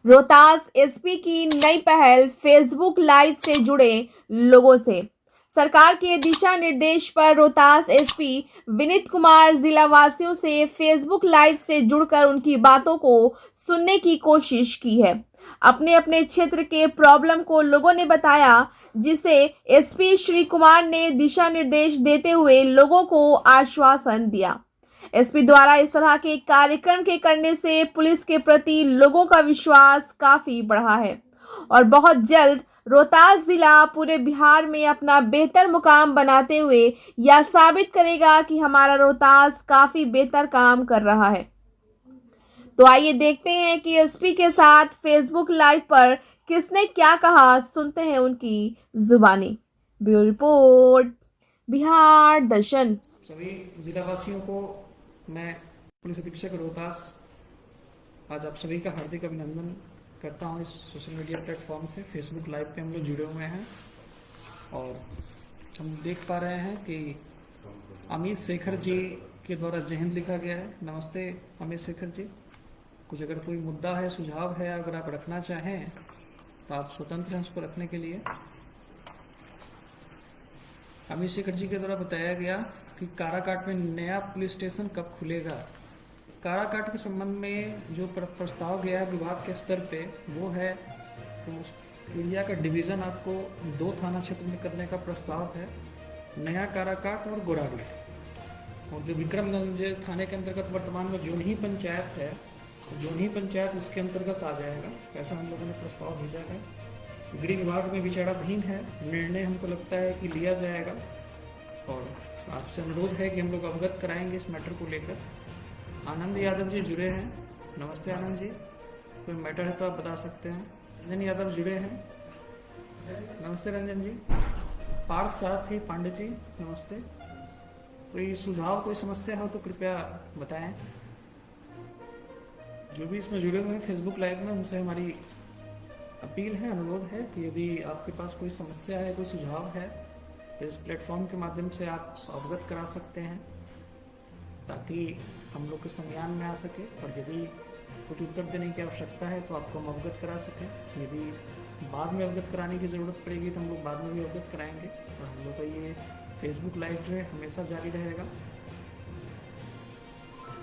Rohtas SP की नई पहल फेसबुक लाइव से जुड़े लोगों से। सरकार के दिशा निर्देश पर रोहतास एसपी विनीत कुमार जिला वासियों से फेसबुक लाइव से जुड़कर उनकी बातों को सुनने की कोशिश की है। अपने अपने क्षेत्र के प्रॉब्लम को लोगों ने बताया, जिसे एसपी श्री कुमार ने दिशा निर्देश देते हुए लोगों को आश्वासन दिया। एसपी द्वारा इस तरह के कार्यक्रम के करने से पुलिस के प्रति लोगों का विश्वास काफी बढ़ा है और बहुत जल्द रोहतास जिला पूरे बिहार में अपना बेहतर मुकाम बनाते हुए यह साबित करेगा कि हमारा रोहतास काफी बेहतर काम कर रहा है। तो आइए देखते हैं कि एसपी के साथ फेसबुक लाइव पर किसने क्या कहा, सुनते हैं उनकी जुबानी। ब्यूरो रिपोर्ट, बिहार दर्शन। सभी जिलावासियों को मैं पुलिस अधीक्षक रोहतास आज आप सभी का हार्दिक अभिनंदन करता हूं। इस सोशल मीडिया प्लेटफॉर्म से फेसबुक लाइव पे हम लोग जुड़े हुए हैं और हम देख पा रहे हैं कि अमित शेखर जी के द्वारा जय हिंद लिखा गया है। नमस्ते अमित शेखर जी, कुछ अगर कोई मुद्दा है, सुझाव है, अगर आप रखना चाहें तो आप स्वतंत्र हैं उसको रखने के लिए। अमित शेखर जी के द्वारा बताया गया कि काराकाट में नया पुलिस स्टेशन कब खुलेगा। काराकाट के संबंध में जो प्रस्ताव गया है विभाग के स्तर पे वो है कि उस एरिया का डिवीज़न आपको 2 थाना क्षेत्र में करने का प्रस्ताव है, नया काराकाट और गोराडी। और जो विक्रमगंज थाने के अंतर्गत वर्तमान में जोनही पंचायत है, जोनही पंचायत उसके अंतर्गत आ जाएगा, ऐसा हम लोगों ने प्रस्ताव भेजा है। गृह विभाग में विचाराधीन है, निर्णय हमको लगता है कि लिया जाएगा और आपसे अनुरोध है कि हम लोग अवगत कराएंगे इस मैटर को लेकर। आनंद यादव जी जुड़े हैं, नमस्ते आनंद जी, कोई मैटर है तो आप बता सकते हैं। रंजन यादव जुड़े हैं, नमस्ते रंजन जी। पार्थ सारथी पांडे जी नमस्ते। कोई सुझाव, कोई समस्या हो तो कृपया बताएं। जो भी इसमें जुड़े हुए हैं फेसबुक लाइव में, उनसे हमारी अपील है, अनुरोध है कि यदि आपके पास कोई समस्या है, कोई सुझाव है तो इस प्लेटफॉर्म के माध्यम से आप अवगत करा सकते हैं ताकि हम लोग के संज्ञान में आ सके। और यदि कुछ उत्तर देने की आवश्यकता है तो आपको हम अवगत करा सकें। यदि बाद में अवगत कराने की ज़रूरत पड़ेगी तो हम लोग बाद में भी अवगत कराएंगे। और हम लोग का ये फेसबुक लाइव जो है हमेशा जारी रहेगा।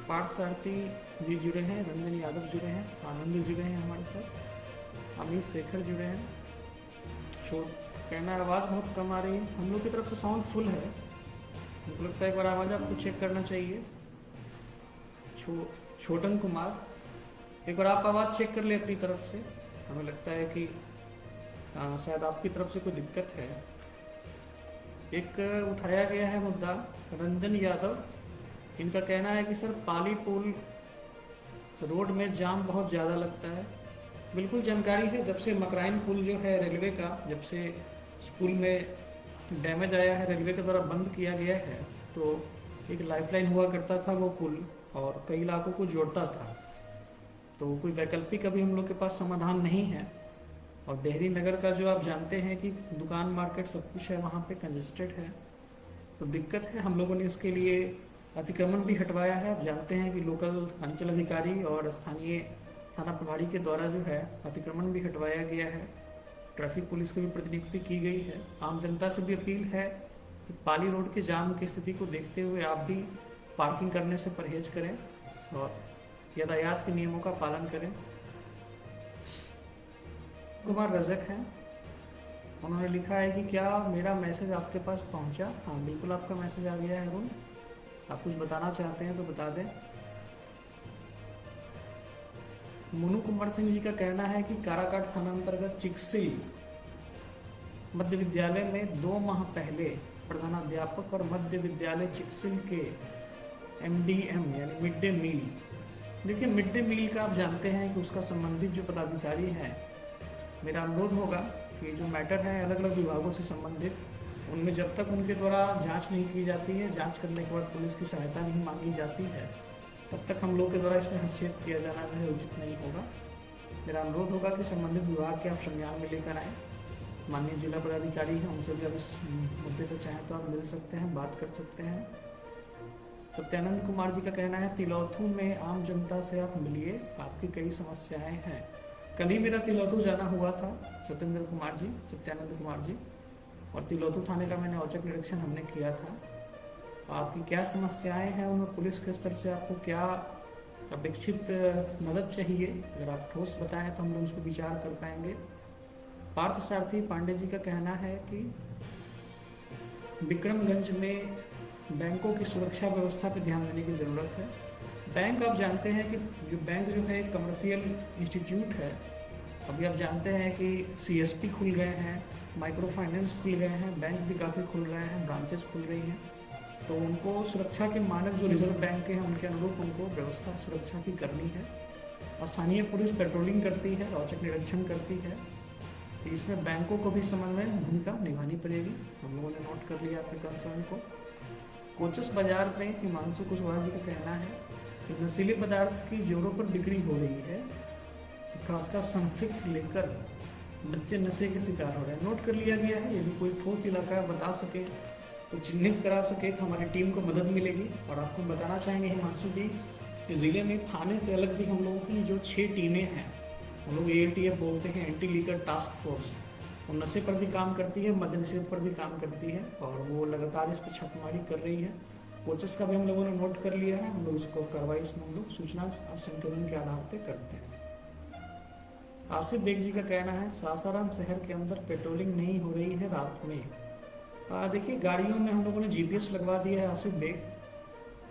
पार्थ सारथी जी जुड़े हैं, रंजन यादव जुड़े हैं, आनंद जुड़े हैं हमारे साथ, अमित शेखर जुड़े हैं। कहना आवाज़ बहुत कम आ रही है, हम लोग की तरफ से साउंड फुल है, मुझे लगता है एक बार आवाज़ आपको चेक करना चाहिए। छोटन कुमार, एक बार आप आवाज़ चेक कर ले अपनी तरफ से, हमें लगता है कि शायद आपकी तरफ से कोई दिक्कत है। एक उठाया गया है मुद्दा रंजन यादव, इनका कहना है कि सर पाली पुल रोड में जाम बहुत ज़्यादा लगता है। बिल्कुल जानकारी है, जब से मकराइन पुल जो है रेलवे का, जब से पुल में डैमेज आया है, रेलवे के द्वारा बंद किया गया है, तो एक लाइफलाइन हुआ करता था वो पुल और कई इलाकों को जोड़ता था। तो कोई वैकल्पिक अभी हम लोग के पास समाधान नहीं है। और डेहरी नगर का जो आप जानते हैं कि दुकान मार्केट सब कुछ है, वहाँ पे कंजेस्टेड है, तो दिक्कत है। हम लोगों ने इसके लिए अतिक्रमण भी हटवाया है। आप जानते हैं कि लोकल अंचल अधिकारी और स्थानीय थाना प्रभारी के द्वारा जो है अतिक्रमण भी हटवाया गया है। ट्रैफिक पुलिस की भी प्रतिनियुक्ति की गई है। आम जनता से भी अपील है कि पाली रोड के जाम की स्थिति को देखते हुए आप भी पार्किंग करने से परहेज करें और यातायात के नियमों का पालन करें। कुमार रजक हैं, उन्होंने लिखा है कि क्या मेरा मैसेज आपके पास पहुंचा। हाँ बिल्कुल, आपका मैसेज आ गया है। वो आप कुछ बताना चाहते हैं तो बता दें। मुनु कुमार सिंह जी का कहना है कि काराकाट थाना अंतर्गत चिकसिल मध्य विद्यालय में 2 माह पहले प्रधानाध्यापक और मध्य विद्यालय चिकसिल के MDM यानी मिड डे मील, देखिए मिड डे मील का आप जानते हैं कि उसका संबंधित जो पदाधिकारी हैं, मेरा अनुरोध होगा कि जो मैटर है अलग अलग विभागों से संबंधित, उनमें जब तक उनके द्वारा जांच नहीं की जाती है, जांच करने के बाद पुलिस की सहायता नहीं मांगी जाती है, तब तक हम लोग के द्वारा इसमें हस्तक्षेप किया जाना जो है उचित नहीं होगा। मेरा अनुरोध होगा कि संबंधित विभाग के आप संज्ञान में लेकर आएँ। माननीय जिला पदाधिकारी हैं, उनसे भी आप इस मुद्दे पर चाहें तो आप मिल सकते हैं, बात कर सकते हैं। सत्यानंद कुमार जी का कहना है तिलौथू में आम जनता से आप मिलिए, आपकी कई समस्याएं हैं। कल ही मेरा तिलौथू जाना हुआ था, सत्यानंद कुमार जी, और तिलौथू थाने का मैंने औचक निरीक्षण हमने किया था। आपकी क्या समस्याएं हैं, उनमें पुलिस के स्तर से आपको क्या अपेक्षित मदद चाहिए, अगर आप ठोस बताएं तो हम लोग उस पर विचार कर पाएंगे। पार्थ सारथी पांडे जी का कहना है कि विक्रमगंज में बैंकों की सुरक्षा व्यवस्था पर ध्यान देने की ज़रूरत है। बैंक, आप जानते हैं कि जो बैंक जो है कमर्शियल इंस्टीट्यूट है। अभी आप जानते हैं कि CSP खुल गए हैं, माइक्रो फाइनेंस खुल गए हैं, बैंक भी काफ़ी खुल रहे हैं, ब्रांचेस खुल रही हैं। तो उनको सुरक्षा के मानक जो रिजर्व बैंक के हैं उनके अनुरूप उनको व्यवस्था सुरक्षा की करनी है। और स्थानीय पुलिस पेट्रोलिंग करती है, औचक निरीक्षण करती है। इसमें बैंकों को भी समन्वय भूमिका निभानी पड़ेगी। हम लोगों ने नोट कर लिया आपके कंसर्न को। कोचस बाजार में हिमांशु कुशवाहा जी का कहना है कि नशीले पदार्थ की जोरों पर बिक्री हो रही है, तो खासकर सनफिक्स लेकर बच्चे नशे के शिकार हो रहे हैं। नोट कर लिया गया है। यदि कोई ठोस इलाका बता सके तो चिन्हित करा सके तो हमारी टीम को मदद मिलेगी। और आपको बताना चाहेंगे हिमांशु जी कि ज़िले में थाने से अलग भी हम लोगों की जो 6 टीमें हैं, हम लोग ALTF बोलते हैं, एंटी लीकर टास्क फोर्स, वो नशे पर भी काम करती है, मद्य निषेध पर भी काम करती है, और वो लगातार इस पर छापेमारी कर रही है। कोचस का भी हम लोगों ने नोट कर लिया है। हम लोग उसको कार्रवाई इसमें हम लोग सूचना संकलन के आधार पर करते हैं। आसिफ बेग जी का कहना है सासाराम शहर के अंदर पेट्रोलिंग नहीं हो रही है रात में। देखिए, गाड़ियों में हम लोगों ने GPS लगवा दिया है आसिफ बेग,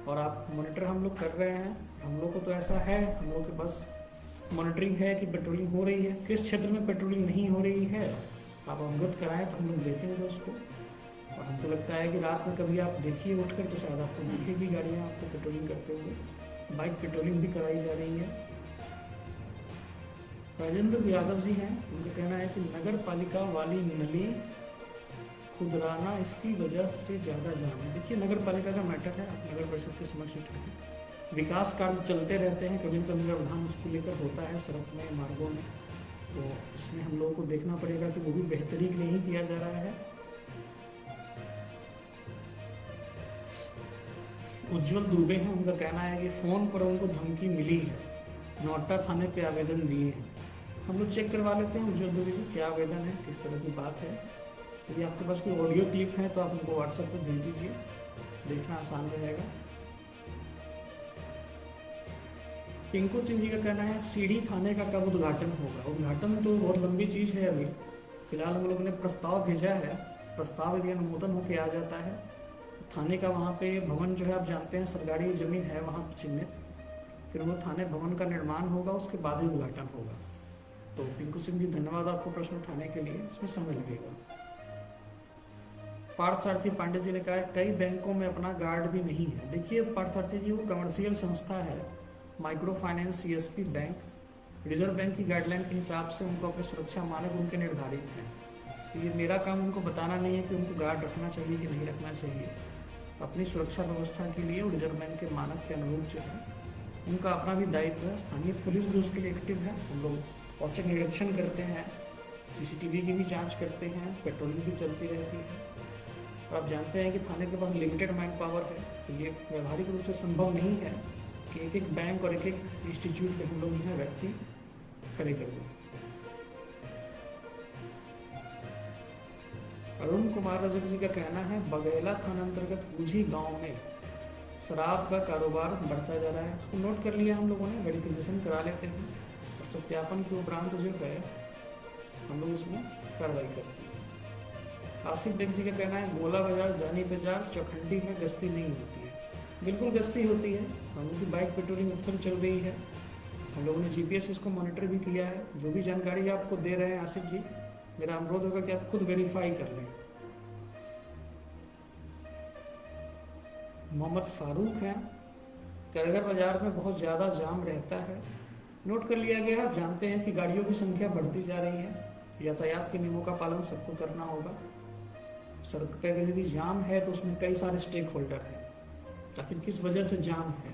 और आप मॉनिटर हम लोग कर रहे हैं। हम लोग को तो ऐसा है, हम लोग के पास मॉनिटरिंग है कि पेट्रोलिंग हो रही है। किस क्षेत्र में पेट्रोलिंग नहीं हो रही है आप अवगत कराएं तो हम लोग देखेंगे उसको। और हमको लगता है कि रात में कभी आप देखिए उठकर तो शायद आपको दिखेगी गाड़ियाँ आपको पेट्रोलिंग करते हुए। बाइक पेट्रोलिंग भी कराई जा रही है। राजेंद्र यादव जी हैं, उनका कहना है कि नगर पालिका वाली नली खुदराना इसकी वजह से ज़्यादा जाम है। देखिए, नगर पालिका का मैटर है, आप नगर परिषद के समक्ष उठाएं। विकास कार्य चलते रहते हैं, कभी न कभी व्यवधान उसको लेकर होता है सड़क में, मार्गों में, तो इसमें हम लोगों को देखना पड़ेगा कि वो भी बेहतरी के लिए ही किया जा रहा है। उज्जवल दुबे हैं, उनका कहना है कि फ़ोन पर उनको धमकी मिली है, नौटा थाने पे आवेदन दिए हैं। हम लोग चेक करवा लेते हैं उज्जवल दुबे जी क्या आवेदन है, किस तरह की बात है। यदि आपके पास कोई ऑडियो क्लिप है तो आप उनको WhatsApp पर भेज दीजिए, देखना आसान रहेगा। पिंकू सिंह जी का कहना है सीढ़ी थाने का कब उद्घाटन होगा। उद्घाटन तो बहुत लंबी चीज़ है। अभी फिलहाल हम लोगों ने प्रस्ताव भेजा है। प्रस्ताव यदि अनुमोदन होकर आ जाता है, थाने का वहाँ पे भवन जो है आप जानते हैं सरकारी ज़मीन है वहाँ पर चिन्हित, फिर वो थाने भवन का निर्माण होगा, उसके बाद ही उद्घाटन होगा। तो पिंकू सिंह जी धन्यवाद आपको प्रश्न उठाने के लिए, इसमें समय लगेगा। पार्थ सारथी पांडे जी ने कहा है कई बैंकों में अपना गार्ड भी नहीं है। देखिए पार्थ सारथी जी, वो कमर्शियल संस्था है, micro finance CSP bank, reserve bank की गाइडलाइन के हिसाब से उनको अपने सुरक्षा मानक उनके निर्धारित हैं। तो ये मेरा काम उनको बताना नहीं है कि उनको गार्ड रखना चाहिए कि नहीं रखना चाहिए। अपनी सुरक्षा व्यवस्था के लिए रिजर्व बैंक के मानक के अनुरूप जो है उनका अपना भी दायित्व है। स्थानीय पुलिस भी उसके लिए एक्टिव है। हम लोग औचक निरीक्षण करते हैं, CCTV की भी जाँच करते हैं, पेट्रोलिंग भी चलती रहती है। और आप जानते हैं कि थाने के पास लिमिटेड मैन पावर है, तो ये व्यवहारिक रूप से संभव नहीं है कि एक एक बैंक और एक एक इंस्टीट्यूट पे हम लोग जो है व्यक्ति खड़े कर दें। अरुण कुमार रजक जी का कहना है बघेला थाना अंतर्गत गुझी गांव में शराब का कारोबार बढ़ता जा रहा है। उसको नोट कर लिया हम लोगों ने, वेरिफिकेशन करा लेते हैं और सत्यापन के उपरांत जो है हम लोग इसमें कार्रवाई करते हैं। आसिफ बेग जी का कहना है गोला बाजार, जानी बाजार, चौखंडी में गश्ती नहीं होती है। बिल्कुल गश्ती होती है, हम लोग की बाइक पेट्रोलिंग अक्सर चल रही है। हम लोगों ने GPS इसको मॉनिटर भी किया है। जो भी जानकारी आपको दे रहे हैं आसिफ जी, मेरा अनुरोध होगा कि आप खुद वेरीफाई कर लें। मोहम्मद फारूक हैं, करगर बाजार में बहुत ज़्यादा जाम रहता है। नोट कर लिया गया है। आप जानते हैं कि गाड़ियों की संख्या बढ़ती जा रही है, यातायात के नियमों का पालन सबको करना होगा। सड़क पर यदि जाम है तो उसमें कई सारे स्टेक होल्डर हैं, आखिर किस वजह से जाम है।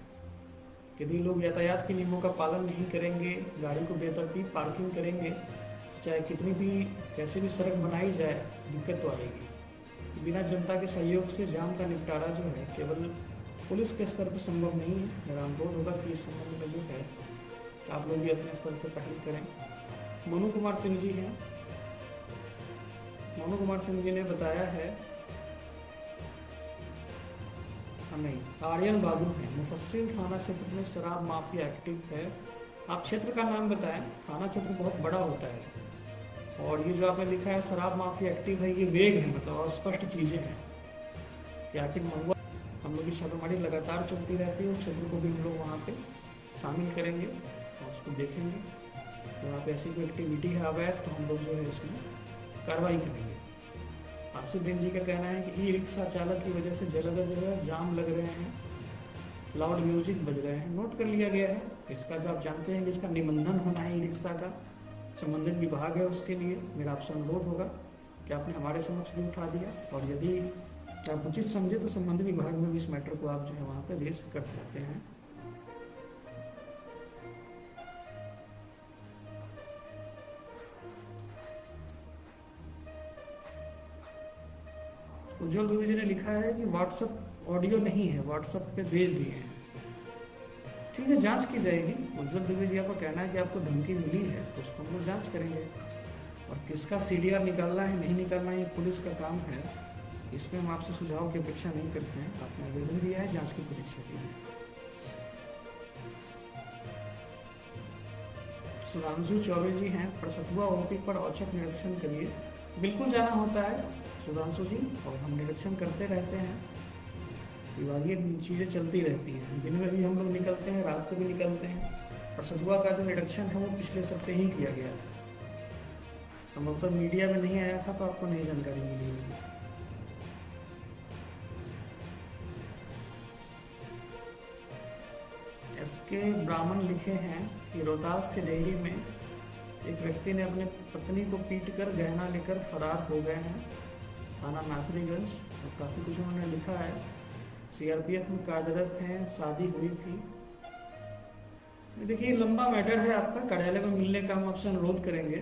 यदि लोग यातायात के नियमों का पालन नहीं करेंगे, गाड़ी को बेतरतीब पार्किंग करेंगे, चाहे कितनी भी कैसे भी सड़क बनाई जाए, दिक्कत तो आएगी। बिना जनता के सहयोग से जाम का निपटारा जो है केवल पुलिस के स्तर पर संभव नहीं है। मेरा अनुरोध होगा कि इस संबंध में जो है आप लोग भी अपने स्तर से पहल करें। मनु कुमार सिंह जी हैं। मनु कुमार सिंह जी ने बताया है, नहीं, आर्यन बाबू हैं, मुफस्सिल थाना क्षेत्र में शराब माफिया एक्टिव है। आप क्षेत्र का नाम बताएं, थाना क्षेत्र बहुत बड़ा होता है। और ये जो आपने लिखा है शराब माफिया एक्टिव है, ये वेग है, मतलब अस्पष्ट चीज़ें हैं। या कि महुआ हम लोग की छापेमारी लगातार चलती रहती है। उस क्षेत्र को भी हम लोग वहाँ पे शामिल करेंगे और उसको देखेंगे। वहाँ पे ऐसी कोई एक्टिविटी है अवैध तो हम लोग जो है इसमें कार्रवाई करेंगे। आसिफ बेग जी का कहना है कि ई रिक्शा चालक की वजह से जगह जगह जाम लग रहे हैं, लाउड म्यूजिक बज रहे हैं। नोट कर लिया गया है। इसका जो आप जानते हैं कि इसका निबंधन होना है ई रिक्शा का, संबंधित विभाग है उसके लिए। मेरा आपसे अनुरोध होगा कि आपने हमारे समक्ष भी उठा दिया, और यदि आप उचित समझे तो संबंधित विभाग में भी इस मैटर को आप जो है वहाँ पर रेज कर सकते हैं। उज्जवल दुबे जी ने लिखा है कि व्हाट्सएप ऑडियो नहीं है, व्हाट्सएप पे भेज दिए हैं। ठीक है, जांच की जाएगी। उज्जवल दुबे जी आपका कहना है कि आपको धमकी मिली है, तो उसको हम लोग जांच करेंगे। और किसका सीडीआर निकालना है नहीं निकालना है ये पुलिस का काम है। इसमें हम आपसे सुझाव की अपेक्षा नहीं करते हैं। आपने आवेदन दिया है, जांच की प्रतीक्षा की है। सुधांशु चौबे जी हैं, प्रसतुआ ओपी पर औचक निरीक्षण करिए। बिल्कुल जाना होता है सुधांशु जी, और हम निरीक्षण करते रहते हैं। विभागीय चीज़ें चलती रहती हैं, दिन में भी हम लोग निकलते हैं, रात को भी निकलते हैं। प्रसतुआ का जो निरीक्षण है वो पिछले सप्ताह ही किया गया था। संभवतः मीडिया में नहीं आया था तो आपको नई जानकारी मिली होगी। एसके ब्राह्मण लिखे हैं कि रोहतास के डेयरी में एक व्यक्ति ने अपने पत्नी को पीटकर गहना लेकर फरार हो गए हैं। थाना नासरीगंज। और काफ़ी कुछ उन्होंने लिखा है। सीआरपीएफ में कार्यरत हैं, शादी हुई थी। देखिए लंबा मैटर है आपका, कार्यालय में मिलने का हम आपसे अनुरोध करेंगे।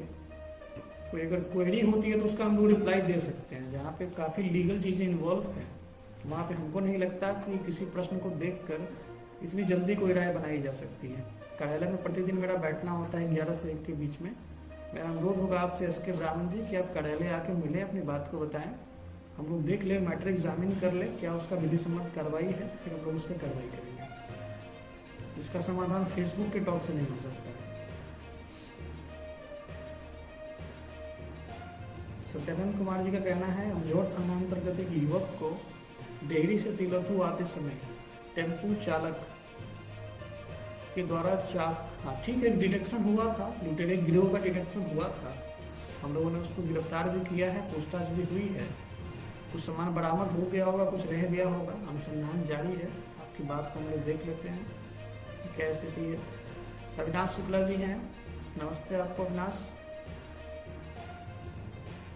कोई अगर क्वेरी होती है तो उसका हम लोग रिप्लाई दे सकते हैं। जहाँ पे काफ़ी लीगल चीज़ें इन्वॉल्व हैं वहाँ पे हमको नहीं लगता कि किसी प्रश्न को देखकर इतनी जल्दी कोई राय बनाई जा सकती है। कार्यालय में प्रतिदिन मेरा बैठना होता है 11 से 1 के बीच में। मेरा अनुरोध होगा आपसे एसके ब्राह्मण जी कि आप कार्यालय आके मिलें, अपनी बात को बताएं, हम लोग देख लें, मैटर एग्जामिन कर लें, क्या उसका विधि सम्मत कार्रवाई है, फिर हम लोग उस पर कार्रवाई करेंगे। इसका समाधान फेसबुक के टॉक से नहीं हो सकता है। सत्यानंद कुमार जी का कहना है, अमजोर थाना अंतर्गत एक युवक को डेहरी से तिलोथू आते समय टेम्पू चालक के द्वारा हाँ ठीक है, डिटेक्शन हुआ था, लुटेरे गिरोह का डिटेक्शन हुआ था। हम लोगों ने उसको गिरफ्तार भी किया है, पूछताछ भी हुई है। कुछ सामान बरामद हो गया होगा, कुछ रह गया होगा, अनुसंधान जारी है। आपकी बात को हम लोग देख लेते हैं क्या स्थिति है। अविनाश शुक्ला जी हैं, नमस्ते आपको अविनाश।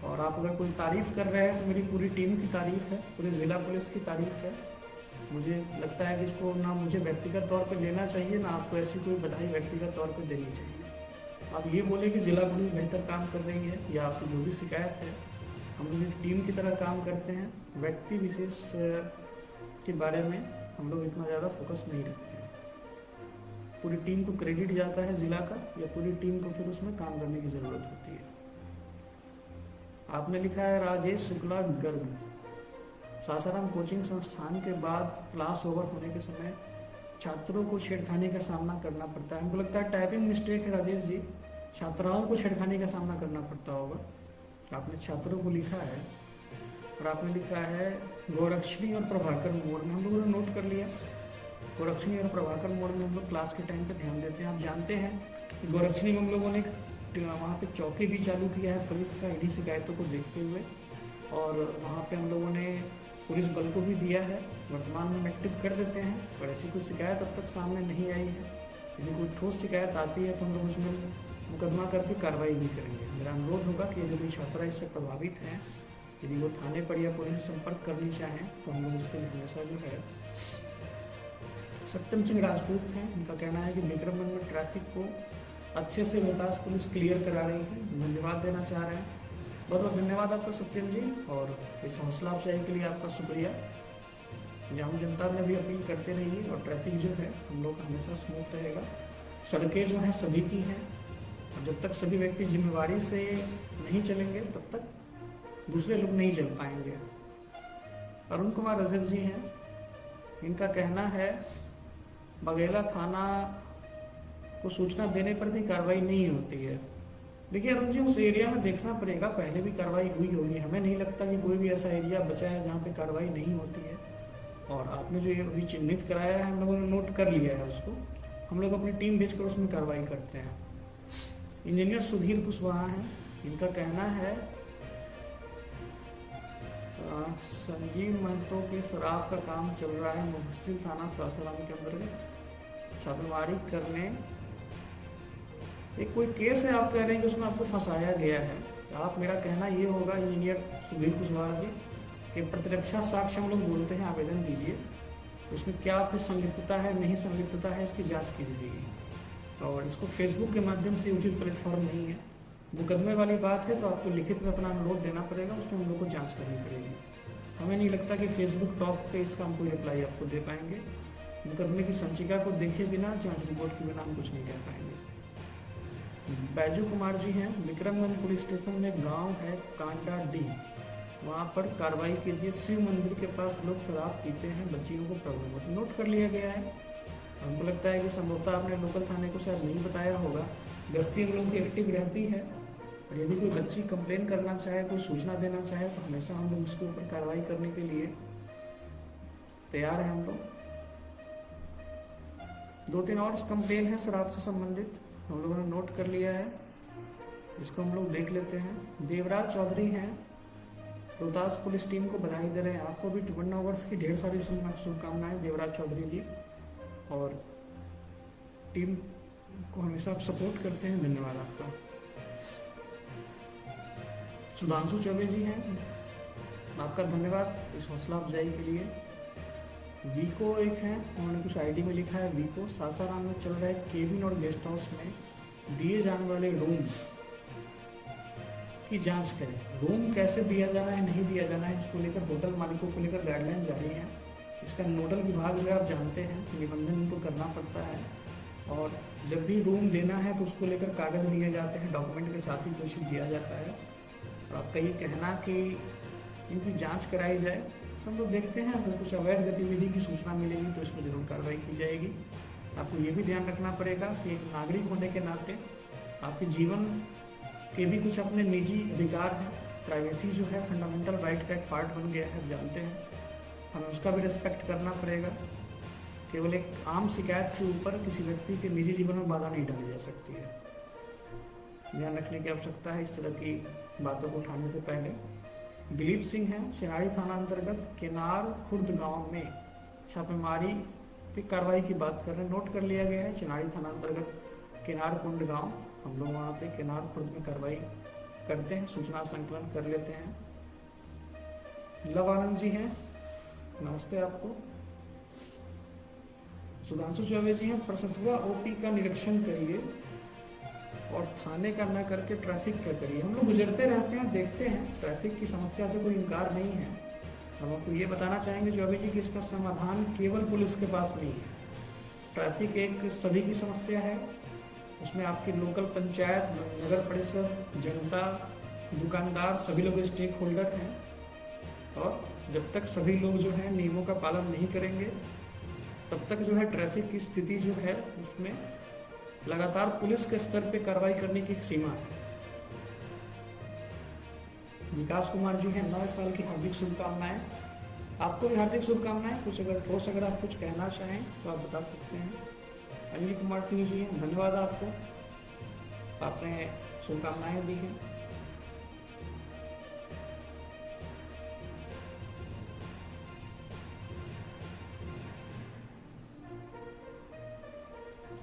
और आप अगर कोई तारीफ कर रहे हैं तो मेरी पूरी टीम की तारीफ है, पूरे जिला पुलिस की तारीफ है। मुझे लगता है कि इसको ना मुझे व्यक्तिगत तौर पे लेना चाहिए, ना आपको ऐसी कोई बधाई व्यक्तिगत तौर पे देनी चाहिए। आप ये बोले कि जिला पुलिस बेहतर काम कर रही है, या आपकी जो भी शिकायत है, हम लोग एक टीम की तरह काम करते हैं। व्यक्ति विशेष के बारे में हम लोग इतना ज़्यादा फोकस नहीं रखते हैं। पूरी टीम को क्रेडिट जाता है जिला का, या पूरी टीम को फिर उसमें काम करने की ज़रूरत होती है। आपने लिखा है राजेश शुक्ला गर्ग, सासाराम कोचिंग संस्थान के बाद क्लास ओवर होने के समय छात्रों को छेड़खानी का सामना करना पड़ता है। हमको लगता है टाइपिंग मिस्टेक है राजेश जी, छात्राओं को छेड़खानी का सामना करना पड़ता होगा। आपने छात्रों को लिखा है, और आपने लिखा है गोरक्षणी और प्रभाकर मोड में। हम लोगों ने नोट कर लिया, गोरक्षणी और प्रभाकर मोड में हम लोग क्लास के टाइम पे ध्यान देते हैं। आप जानते हैं कि गोरक्षणी में हम लोगों ने वहाँ पे चौकी भी चालू किया है पुलिस का, इन्हीं शिकायतों को देखते हुए। और वहाँ पे हम लोगों ने पुलिस बल को भी दिया है, वर्तमान में एक्टिव कर देते हैं। और ऐसी कोई शिकायत अब तक सामने नहीं आई है। यदि कोई ठोस शिकायत आती है तो हम लोग उसमें मुकदमा करके कार्रवाई भी करेंगे। मेरा अनुरोध होगा कि यदि कोई छात्रा इससे प्रभावित हैं, यदि वो थाने पर या पुलिस से संपर्क करनी चाहें तो हम लोग उसके लिए हमेशा जो है। सत्यम सिंह राजपूत हैं, उनका कहना है कि विक्रमगंज में ट्रैफिक को अच्छे से रोहतास पुलिस क्लियर करा रही है, धन्यवाद देना चाह रहे हैं। बहुत बहुत धन्यवाद आपका सत्यम जी, और इस हौसला अफजाई के लिए आपका शुक्रिया। आम जनता में भी अपील करते रहिए, और ट्रैफिक जो है हम लोग का हमेशा स्मूथ रहेगा। सड़कें जो हैं सभी की हैं, और जब तक सभी व्यक्ति जिम्मेवारी से नहीं चलेंगे तब तक दूसरे लोग नहीं चल पाएंगे। अरुण कुमार रजक जी हैं, इनका कहना है बघेला थाना को सूचना देने पर भी कार्रवाई नहीं होती है। देखिए अरुण जी, उस एरिया में देखना पड़ेगा, पहले भी कार्रवाई हुई होगी। हमें नहीं लगता कि कोई भी ऐसा एरिया बचा है जहाँ पे कार्रवाई नहीं होती है। और आपने जो ये अभी चिन्हित कराया है, हम लोगों ने नोट कर लिया है उसको, हम लोग अपनी टीम भेजकर उसमें कार्रवाई करते हैं। इंजीनियर सुधीर कुशवाहा हैं, इनका कहना है संजीव महतो के शराब का काम चल रहा है मुहस्सिन थाना सासाराम के अंतर्गत, छापेमारी करने एक कोई केस है, आप कह रहे हैं कि उसमें आपको फंसाया गया है। आप, मेरा कहना ये होगा इंजीनियर सुधीर कुशवाहा जी कि प्रतिरक्षा साक्ष्य हम लोग बोलते हैं, आवेदन दीजिए, उसमें क्या आपकी संलिप्तता है नहीं संलिप्तता है इसकी जांच की जाएगी। और इसको फेसबुक के माध्यम से उचित प्लेटफॉर्म नहीं है, मुकदमे वाली बात है तो आपको लिखित में अपना अनुरोध देना पड़ेगा, उसमें हम लोग को जाँच करनी पड़ेगी। हमें नहीं लगता कि फेसबुक टॉक पे इसका हम कोई रिप्लाई आपको दे पाएंगे। मुकदमे की संचिका को देखे बिना, जाँच रिपोर्ट के बिना हम कुछ नहीं कह पाएंगे। बैजू कुमार जी हैं, विक्रमगंज पुलिस स्टेशन में गांव है कांडा डी, वहां पर कार्रवाई कीजिए। शिव मंदिर के पास लोग शराब पीते हैं, बच्चियों को प्रॉब्लम होती है। नोट कर लिया गया है। हमको लगता है कि संभवतः आपने लोकल थाने को शायद नहीं बताया होगा। गश्ती हम लोग की एक्टिव रहती है और यदि कोई बच्ची कंप्लेन करना चाहे, कोई सूचना देना चाहे तो हमेशा हम लोग उसके ऊपर कार्रवाई करने के लिए तैयार हैं। हम लोग 2-3 और कंप्लेन है शराब से संबंधित, हम लोगों ने नोट कर लिया है, इसको हम लोग देख लेते हैं। देवराज चौधरी हैं, रोहतास पुलिस टीम को बधाई दे रहे हैं। आपको भी 52 वर्ष की ढेर सारी शुभकामनाएं देवराज चौधरी जी, और टीम को हमेशा आप सपोर्ट करते हैं, धन्यवाद आपका। सुधांशु चौबे जी हैं, आपका धन्यवाद इस हौसला अफजाई के लिए। वीको एक है, उन्होंने कुछ आईडी में लिखा है वीको, सासाराम में चल रहे केबिन और गेस्ट हाउस में दिए जाने वाले रूम की जांच करें। रूम कैसे दिया जाना है नहीं दिया जाना है, इसको लेकर होटल मालिकों को लेकर गाइडलाइन जारी है। इसका नोडल विभाग जो है आप जानते हैं कि निबंधन उनको करना पड़ता है, और जब भी रूम देना है तो उसको लेकर कागज़ लिए जाते हैं, डॉक्यूमेंट के साथ ही कुछ दिया जाता है। और आपका ये कहना कि इनकी जाँच कराई जाए, तो हम लोग देखते हैं अगर कुछ अवैध गतिविधि की सूचना मिलेगी तो इसमें जरूर कार्रवाई की जाएगी। आपको ये भी ध्यान रखना पड़ेगा कि एक नागरिक होने के नाते आपके जीवन के भी कुछ अपने निजी अधिकार हैं। प्राइवेसी जो है फंडामेंटल राइट का एक पार्ट बन गया है, जानते हैं, हमें उसका भी रिस्पेक्ट करना पड़ेगा। केवल एक आम शिकायत के ऊपर किसी व्यक्ति के निजी जीवन में बाधा नहीं डाली जा सकती है, ध्यान रखने की आवश्यकता है इस तरह की बातों को उठाने से पहले। दिलीप सिंह हैं, शिनाड़ी थाना अंतर्गत केनार खुर्द गांव में छापेमारी की कार्रवाई की बात कर रहे हैं, नोट कर लिया गया है। शिनाड़ी थाना अंतर्गत केनार कुंड गांव, हम लोग वहां पे केनार खुर्द में कार्रवाई करते हैं, सूचना संकलन कर लेते हैं। लव आनंद जी हैं, नमस्ते आपको। सुधांशु चौबे जी हैं, प्रसथुआ ओपी का निरीक्षण करिए और थाने का न करके ट्रैफिक का करिए। हम लोग गुजरते रहते हैं, देखते हैं, ट्रैफिक की समस्या से कोई इनकार नहीं है। हम आपको ये बताना चाहेंगे चौबे जी कि इसका समाधान केवल पुलिस के पास नहीं है। ट्रैफिक एक सभी की समस्या है, उसमें आपकी लोकल पंचायत, नगर परिषद, जनता, दुकानदार, सभी लोग स्टेक होल्डर हैं। और जब तक सभी लोग जो है नियमों का पालन नहीं करेंगे तब तक जो है ट्रैफिक की स्थिति जो है उसमें लगातार पुलिस के स्तर पे कार्रवाई करने की एक सीमा है। विकास कुमार जी हैं, 9 साल की हार्दिक शुभकामनाएं। आपको भी हार्दिक शुभकामनाएं। कुछ अगर ठोस अगर आप कुछ कहना चाहें तो आप बता सकते हैं। अनिल कुमार सिंह जी हैं, धन्यवाद आपको, आपने शुभकामनाएं दी हैं।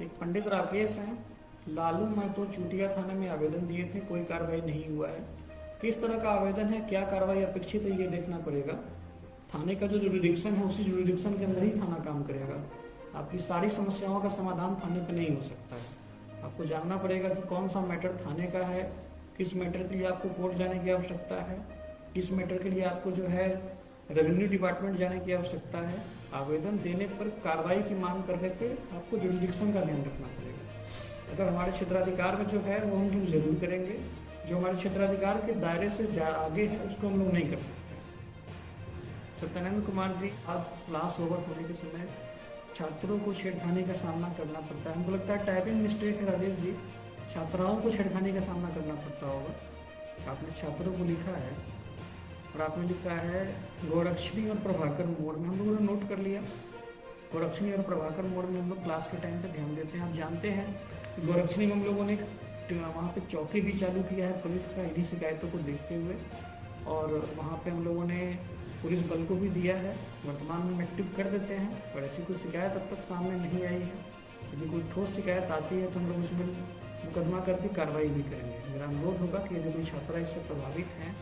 एक पंडित राकेश हैं, लालू महतो चूटिया थाने में आवेदन दिए थे, कोई कार्रवाई नहीं हुआ है। किस तरह का आवेदन है, क्या कार्रवाई अपेक्षित है, ये देखना पड़ेगा। थाने का जो जुरिडिक्शन है उसी जुरिडिक्शन के अंदर ही थाना काम करेगा। आपकी सारी समस्याओं का समाधान थाने पे नहीं हो सकता है। आपको जानना पड़ेगा कि कौन सा मैटर थाने का है, किस मैटर के लिए आपको कोर्ट जाने की आवश्यकता है, किस मैटर के लिए आपको जो है रेवेन्यू डिपार्टमेंट जाने की आवश्यकता है। आवेदन देने पर कार्रवाई की मांग करने पे आपको जुरिडिक्शन का ध्यान रखना पड़ेगा। अगर हमारे क्षेत्राधिकार में जो है वो हम लोग जरूर करेंगे, जो हमारे क्षेत्राधिकार के दायरे से आगे है उसको हम लोग नहीं कर सकते। सत्यानंद कुमार जी, आज क्लास ओवर होने के समय छात्रों को छेड़खानी का सामना करना पड़ता है। हमको लगता है टाइपिंग मिस्टेक है राजेश जी, छात्राओं को छेड़खानी का सामना करना पड़ता होगा। आपने छात्रों को लिखा है और आपने लिखा है गौरक्षणी और प्रभाकर मोड में। हम लोगों ने नोट कर लिया, गौरक्षणी और प्रभाकर मोड में हम लोग क्लास के टाइम पे ध्यान देते हैं। आप जानते हैं कि गौरक्षणी में हम लोगों ने वहाँ पे चौकी भी चालू किया है पुलिस का, इन्हीं शिकायतों को देखते हुए, और वहाँ पे हम लोगों ने पुलिस बल को भी दिया है। वर्तमान में एक्टिव कर देते हैं, और ऐसी कोई शिकायत अब तक सामने नहीं आई है। यदि कोई ठोस शिकायत आती है तो हम लोग उसमें मुकदमा करके कार्रवाई भी करेंगे। मेरा अनुरोध होगा कि यदि कोई छात्रा इससे प्रभावित हैं,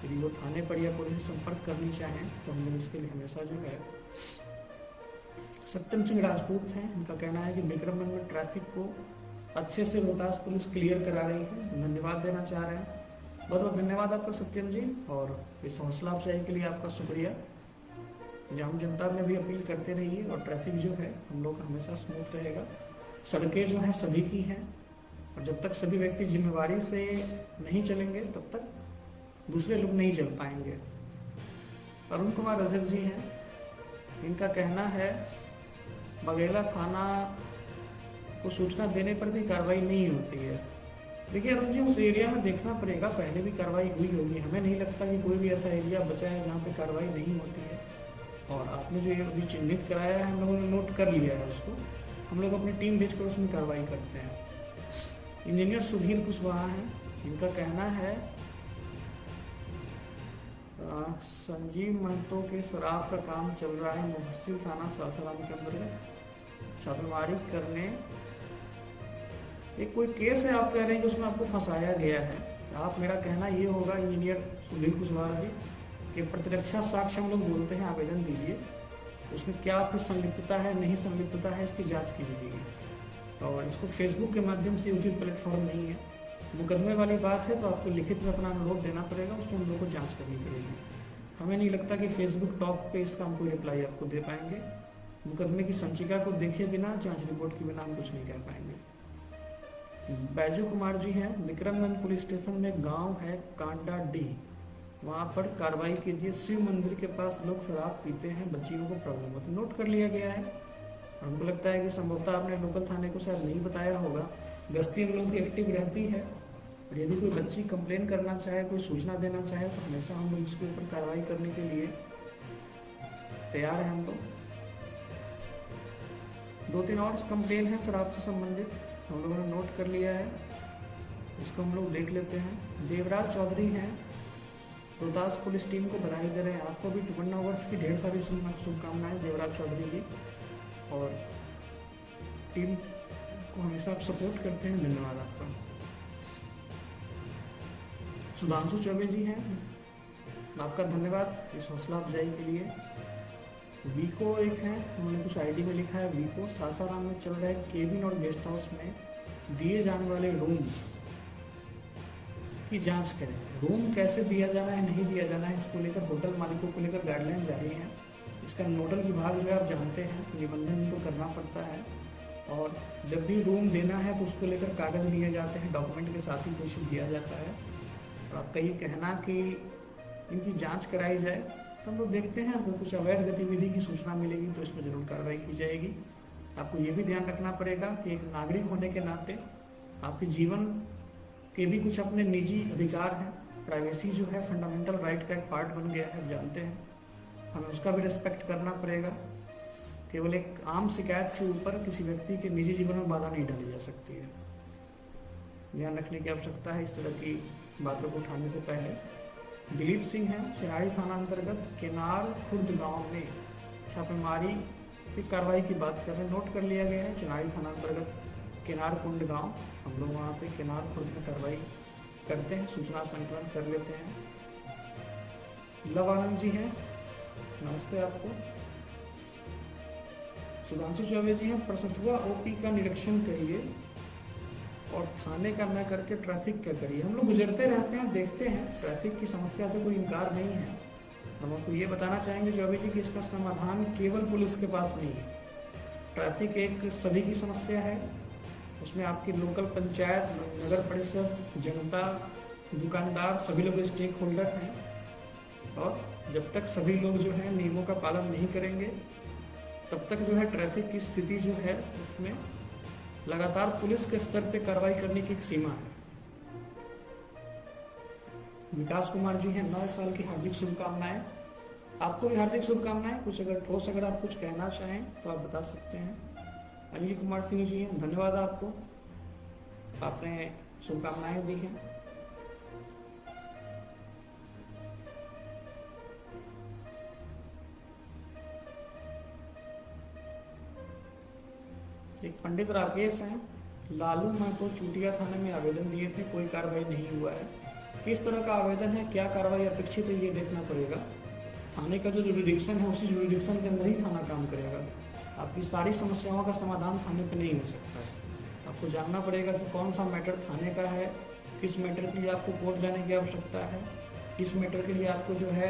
यदि वो थाने पर या पुलिस से संपर्क करनी चाहें तो हम लोग उसके लिए हमेशा जो है। सत्यम सिंह राजपूत हैं, इनका कहना है कि विक्रमगंज में ट्रैफिक को अच्छे से रोहतास पुलिस क्लियर करा रही है, धन्यवाद देना चाह रहे हैं। बहुत बहुत धन्यवाद आपका सत्यम जी, और इस हौसला अफजाई के लिए आपका शुक्रिया। आम जनता में भी अपील करते रहिए, और ट्रैफिक जो है हम लोग हमेशा स्मूथ रहेगा। सड़कें जो हैं सभी की हैं, और जब तक सभी व्यक्ति जिम्मेवारी से नहीं चलेंगे तब तक दूसरे लोग नहीं चल पाएंगे। अरुण कुमार रजक जी हैं, इनका कहना है बघेला थाना को सूचना देने पर भी कार्रवाई नहीं होती है। देखिए अरुण जी, उस एरिया में देखना पड़ेगा, पहले भी कार्रवाई हुई होगी। हमें नहीं लगता कि कोई भी ऐसा एरिया बचा है जहाँ पे कार्रवाई नहीं होती है। और आपने जो ये अभी चिन्हित कराया है, हम लोगों ने नोट कर लिया है उसको, हम लोग अपनी टीम भेजकर उसमें कार्रवाई करते हैं। इंजीनियर सुधीर कुशवाहा हैं, इनका कहना है संजीव महतो के शराब का काम चल रहा है मुफस्सिल थाना सासाराम के अंतर्गत, छापेमारी करने। एक कोई केस है आप कह रहे हैं कि उसमें आपको फंसाया गया है। आप, मेरा कहना ये होगा इंजीनियर सुधीर कुशवाहा जी कि प्रतिरक्षा साक्ष्य हम लोग बोलते हैं, आवेदन दीजिए, उसमें क्या आपकी संलिप्तता है नहीं संलिप्तता है इसकी जांच की जाएगी। और इसको फेसबुक के माध्यम से उचित प्लेटफॉर्म नहीं है। मुकदमे वाली बात है तो आपको लिखित में अपना अनुरोध देना पड़ेगा, उसमें हम लोग को जाँच करनी पड़ेगी। हमें नहीं लगता कि फेसबुक टॉक पे इसका हम कोई रिप्लाई आपको दे पाएंगे। मुकदमे की संचिका को देखे बिना, जांच रिपोर्ट के बिना हम कुछ नहीं कह पाएंगे। बैजू कुमार जी हैं, विक्रमगंज पुलिस स्टेशन में गांव है कांडा डी, वहां पर कार्रवाई कीजिए। शिव मंदिर के पास लोग शराब पीते हैं, बच्चियों को प्रॉब्लम होती है। नोट कर लिया गया है। हमको लगता है कि संभवतः आपने लोकल थाने को शायद नहीं बताया होगा। गश्ती हम लोग की एक्टिव रहती है, और यदि कोई बच्ची कंप्लेन करना चाहे, कोई सूचना देना चाहे तो हमेशा हम लोग उसके ऊपर कार्रवाई करने के लिए तैयार हैं हम लोग। 2-3 और कंप्लेन है शराब से संबंधित, हम लोगों ने नोट कर लिया है, इसको हम लोग देख लेते हैं। देवराज चौधरी हैं, रोहतास पुलिस टीम को बधाई दे रहे हैं। आपको भी 52 वर्ष की ढेर सारी शुभकामनाएं देवराज चौधरी जी, और टीम को हमेशा आप सपोर्ट करते हैं, धन्यवाद आपका। सुधांशु चौबे जी हैं, आपका धन्यवाद इस हौसला अफजाई के लिए। वीको एक है, उन्होंने कुछ आईडी में लिखा है वीको, सासाराम में चल रहे केबिन और गेस्ट हाउस में दिए जाने वाले रूम की जांच करें। रूम कैसे दिया जाना है, नहीं दिया जाना है, इसको लेकर होटल मालिकों को लेकर गाइडलाइन जारी है। इसका नोडल विभाग जो है आप जानते हैं, निबंधन उनको करना पड़ता है, और जब भी रूम देना है तो उसको लेकर कागज़ लिए जाते हैं, डॉक्यूमेंट के साथ ही कुछ दिया जाता है। और आपका ये कहना कि इनकी जांच कराई जाए, तो हम लोग देखते हैं, अगर कुछ अवैध गतिविधि की सूचना मिलेगी तो इसमें जरूर कार्रवाई की जाएगी। आपको ये भी ध्यान रखना पड़ेगा कि एक नागरिक होने के नाते आपके जीवन के भी कुछ अपने निजी अधिकार हैं। प्राइवेसी जो है फंडामेंटल राइट का एक पार्ट बन गया है, जानते हैं, हमें उसका भी रिस्पेक्ट करना पड़ेगा। केवल एक आम शिकायत के ऊपर किसी व्यक्ति के निजी जीवन में बाधा नहीं डाली जा सकती है, ध्यान रखने की आवश्यकता है इस तरह की बातों को उठाने से पहले। दिलीप सिंह हैं, चिनाड़ी थाना अंतर्गत केनार खुर्द गांव में छापेमारी की कार्रवाई की बात कर रहे हैं, नोट कर लिया गया है। चिनाड़ी थाना अंतर्गत केनार कुंड गांव, हम लोग वहाँ पे केनार खुर्द में कार्रवाई करते हैं, सूचना संकलन कर लेते हैं। लव आनंद जी हैं, नमस्ते आपको। सुधांशु चौबे जी हैं, प्रसथुआ ओपी का निरीक्षण करिए और थाने का न करके ट्रैफिक का करिए। हम लोग गुजरते रहते हैं, देखते हैं, ट्रैफिक की समस्या से कोई इनकार नहीं है। हम आपको ये बताना चाहेंगे चौबे जी कि इसका समाधान केवल पुलिस के पास नहीं है। ट्रैफिक एक सभी की समस्या है, उसमें आपकी लोकल पंचायत, नगर परिषद, जनता, दुकानदार, सभी लोग स्टेक होल्डर हैं। और जब तक सभी लोग जो है नियमों का पालन नहीं करेंगे, तब तक जो है ट्रैफिक की स्थिति जो है उसमें लगातार पुलिस के स्तर पे कार्रवाई करने की एक सीमा है। विकास कुमार जी हैं, 9 साल की हार्दिक शुभकामनाएं। आपको भी हार्दिक शुभकामनाएं। कुछ अगर ठोस अगर आप कुछ कहना चाहें तो आप बता सकते हैं। अनिल कुमार सिंह जी हैं, धन्यवाद आपको, आपने शुभकामनाएं दी हैं। एक पंडित राकेश हैं, लालू महतो चूटिया थाने में आवेदन दिए थे, कोई कार्रवाई नहीं हुआ है। किस तरह का आवेदन है, क्या कार्रवाई अपेक्षित है, ये देखना पड़ेगा। थाने का जो जुरिडिक्शन है उसी जुरिडिक्शन के अंदर ही थाना काम करेगा। आपकी सारी समस्याओं का समाधान थाने पे नहीं हो सकता है। आपको जानना पड़ेगा कि कौन सा मैटर थाने का है, किस मैटर के लिए आपको कोर्ट जाने की आवश्यकता है, किस मैटर के लिए आपको जो है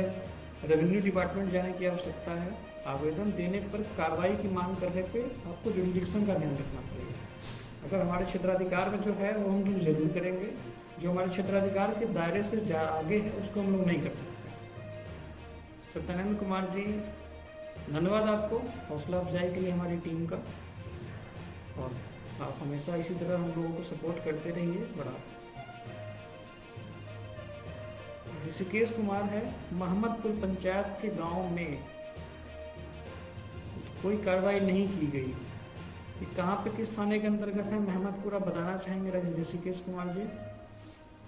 रेवेन्यू डिपार्टमेंट जाने की आवश्यकता है। आवेदन देने पर कार्रवाई की मांग करने पे आपको जुरिडिक्शन का ध्यान रखना पड़ेगा। अगर हमारे क्षेत्राधिकार में जो है वो हम लोग जरूर करेंगे, जो हमारे क्षेत्राधिकार के दायरे से आगे है उसको हम लोग नहीं कर सकते। सत्यानंद कुमार जी, धन्यवाद आपको हौसला अफजाई के लिए हमारी टीम का, और आप हमेशा इसी तरह हम लोगों को सपोर्ट करते रहिए। बड़ा ऋषिकेश कुमार है, मोहम्मदपुर पंचायत के गांव में कोई कार्रवाई नहीं की गई। ये कहाँ पे, किस थाने के अंतर्गत है, मोहम्मदपुर आप बताना चाहेंगे ऋषिकेश कुमार जी?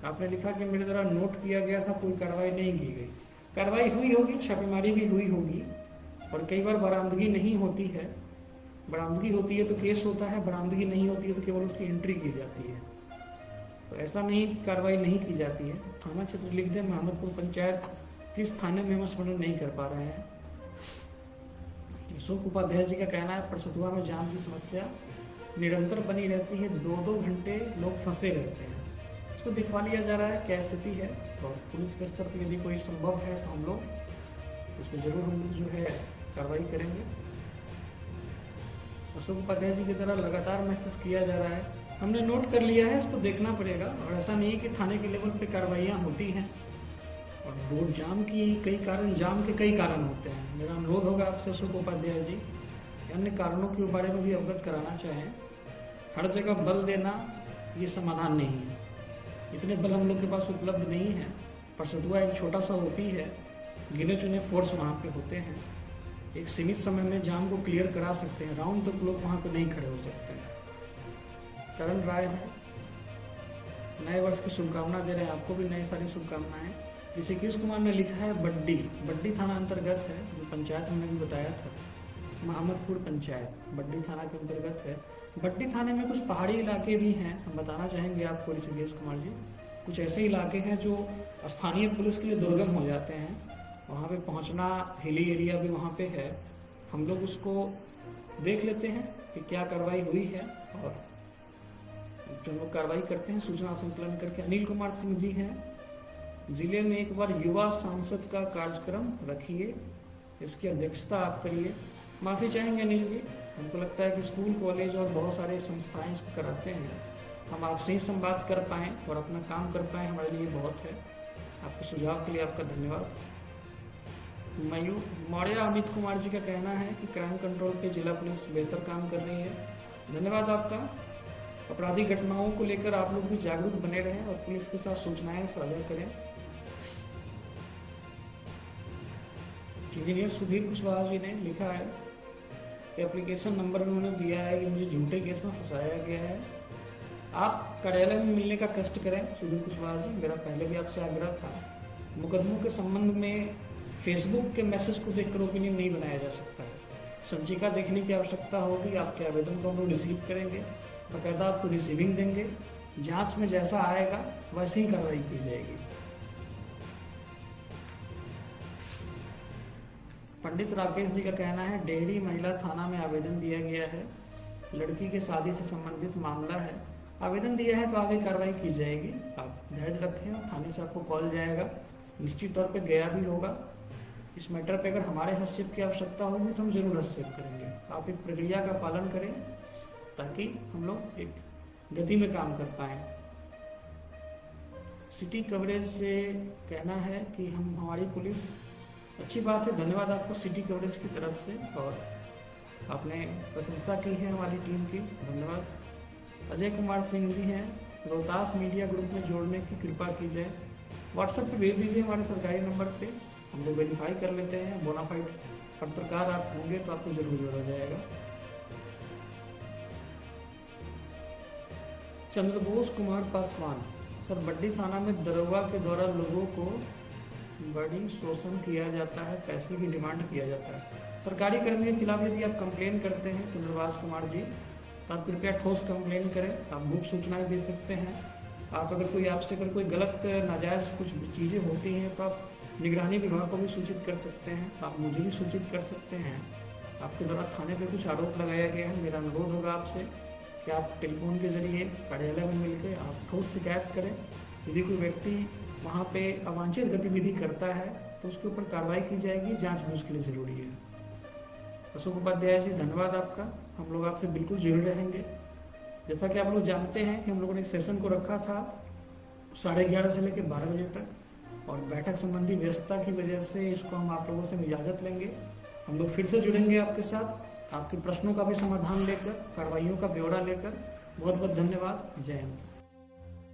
आपने लिखा कि मेरे द्वारा नोट किया गया था, कोई कार्रवाई नहीं की गई। कार्रवाई हुई होगी, छापेमारी भी हुई होगी, और कई बार बरामदगी नहीं होती है। बरामदगी होती है तो केस होता है, बरामदगी नहीं होती है तो केवल उसकी एंट्री की जाती है। तो ऐसा नहीं कि कार्रवाई नहीं की जाती है। थाना क्षेत्र लिख दें मोहम्मदपुर पंचायत, किस थाने में हम स्मरण नहीं कर पा रहे हैं। अशोक उपाध्याय जी का कहना है, परसतुआ में जाम की समस्या निरंतर बनी रहती है, 2-2 घंटे लोग फंसे रहते हैं। इसको दिखवा लिया जा रहा है क्या स्थिति है, और पुलिस के स्तर पर यदि कोई संभव है तो हम लोग इसमें जरूर हम लोग जो है कार्रवाई करेंगे। अशोक उपाध्याय जी की तरह लगातार मैसेज किया जा रहा है, हमने नोट कर लिया है, इसको देखना पड़ेगा। और ऐसा नहीं है कि थाने के लेवल पे कार्रवाइयाँ होती हैं, और रोड जाम की कई कारण, जाम के कई कारण होते हैं। मेरा अनुरोध होगा आपसे अशोक उपाध्याय जी, अन्य कारणों के बारे में भी अवगत कराना चाहें। हर जगह बल देना ये समाधान नहीं है, इतने बल हम लोग के पास उपलब्ध नहीं है। परसतुआ एक छोटा सा ओपी है, गिने चुने फोर्स वहाँ पे होते हैं, एक सीमित समय में जाम को क्लियर करा सकते हैं, राउंड तक लोग वहाँ पे नहीं खड़े हो सकते हैं। करण राय है, नए वर्ष की शुभकामना दे रहे हैं, आपको भी नई सारी शुभकामनाएं। ऋषिकेश कुमार ने लिखा है बड्डी, बड्डी थाना अंतर्गत है, जो पंचायत हमने भी बताया था, मोहम्मदपुर पंचायत बड्डी थाना के अंतर्गत है। बड्डी थाने में कुछ पहाड़ी इलाके भी हैं, हम बताना चाहेंगे आपको ऋषिकेश कुमार जी। कुछ ऐसे इलाके हैं जो स्थानीय पुलिस के लिए दुर्गम हो जाते हैं, वहाँ पे पहुँचना, हिली एरिया भी वहाँ पे है। हम लोग उसको देख लेते हैं कि क्या कार्रवाई हुई है, और जो लोग कार्रवाई करते हैं सूचना संकलन करके। अनिल कुमार सिंह जी हैं, जिले में एक बार युवा सांसद का कार्यक्रम रखिए, इसकी अध्यक्षता आप करिए। माफ़ी चाहेंगे अनिल जी, हमको लगता है कि स्कूल, कॉलेज और बहुत सारे संस्थाएं इसको कराते हैं, हम आपसे ही संवाद कर पाएँ और अपना काम कर पाएँ, हमारे लिए बहुत है। आपके सुझाव के लिए आपका धन्यवाद। मयूर मौर्य अमित कुमार जी का कहना है कि क्राइम कंट्रोल पे जिला पुलिस बेहतर काम कर रही है, धन्यवाद आपका। अपराधी घटनाओं को लेकर आप लोग भी जागरूक बने रहें और पुलिस के साथ सूचनाएं साझा करें। इंजीनियर सुधीर कुशवाहा जी ने लिखा है कि एप्लीकेशन नंबर उन्होंने दिया है कि मुझे झूठे केस में फंसाया गया है। आप कार्यालय में मिलने का कष्ट करें सुधीर कुशवाहा जी, मेरा पहले भी आपसे आग्रह था। मुकदमों के संबंध में फेसबुक के मैसेज को देखकर ओपिनियन नहीं बनाया जा सकता है, संचिका देखने की आवश्यकता होगी। आपके आवेदन को हम लोग रिसीव करेंगे, बाकायदा आपको रिसीविंग देंगे, जांच में जैसा आएगा वैसी ही कार्रवाई की जाएगी। पंडित राकेश जी का कहना है डेहरी महिला थाना में आवेदन दिया गया है, लड़की के शादी से संबंधित मामला है, आवेदन दिया है तो आगे कार्रवाई की जाएगी। आप धैर्य रखें, थाने से आपको कॉल जाएगा, निश्चित तौर पे गया भी होगा। इस मैटर पे अगर हमारे हस्तक्षेप की आवश्यकता होगी तो हम जरूर हस्तक्षेप करेंगे। आप एक प्रक्रिया का पालन करें ताकि हम लोग एक गति में काम कर पाएं। सिटी कवरेज से कहना है कि हमारी पुलिस अच्छी बात है, धन्यवाद आपको सिटी कवरेज की तरफ से, और आपने प्रशंसा की है हमारी टीम की, धन्यवाद। अजय कुमार सिंह जी हैं, रोहतास मीडिया ग्रुप में जोड़ने की कृपा की जाए। व्हाट्सएप पे भेज दीजिए हमारे सरकारी नंबर पे, हम लोग वेरीफाई कर लेते हैं। बोनाफाइड पत्रकार आप होंगे तो आपको जरूर जोड़ा जाएगा। चंद्रबोस कुमार पासवान, सर बड्डी थाना में दरोगा के द्वारा लोगों को बड़ी शोषण किया जाता है, पैसे की डिमांड किया जाता है। सरकारी कर्मी के खिलाफ यदि आप कंप्लेन करते हैं चंद्रबास कुमार जी, तो आप कृपया ठोस कंप्लेन करें। आप गुप्त सूचनाएं दे सकते हैं। आप अगर कोई आपसे अगर कोई गलत नाजायज़ कुछ चीज़ें होती हैं तो आप निगरानी विभाग को भी सूचित कर सकते हैं, आप मुझे भी सूचित कर सकते हैं। आपके द्वारा थाने पे कुछ आरोप लगाया गया है, मेरा अनुरोध होगा आपसे कि आप टेलीफोन के जरिए कार्यालय में मिलकर आप ठोस शिकायत करें। यदि कोई व्यक्ति वहाँ पे अवांछित गतिविधि करता है तो उसके ऊपर कार्रवाई की जाएगी, जांच भी उसके लिए ज़रूरी है। अशोक उपाध्याय जी, धन्यवाद आपका, हम लोग आपसे बिल्कुल जुड़े रहेंगे। जैसा कि आप लोग जानते हैं कि हम लोगों ने सेशन को रखा था 11:30 से लेकर 12 बजे तक, और बैठक संबंधी व्यस्तता की वजह से इसको हम आप लोगों से इजाज़त लेंगे। हम लोग फिर से जुड़ेंगे आपके साथ, आपके प्रश्नों का भी समाधान लेकर, कार्रवाइयों का ब्यौरा लेकर। बहुत बहुत धन्यवाद। जय हिंद।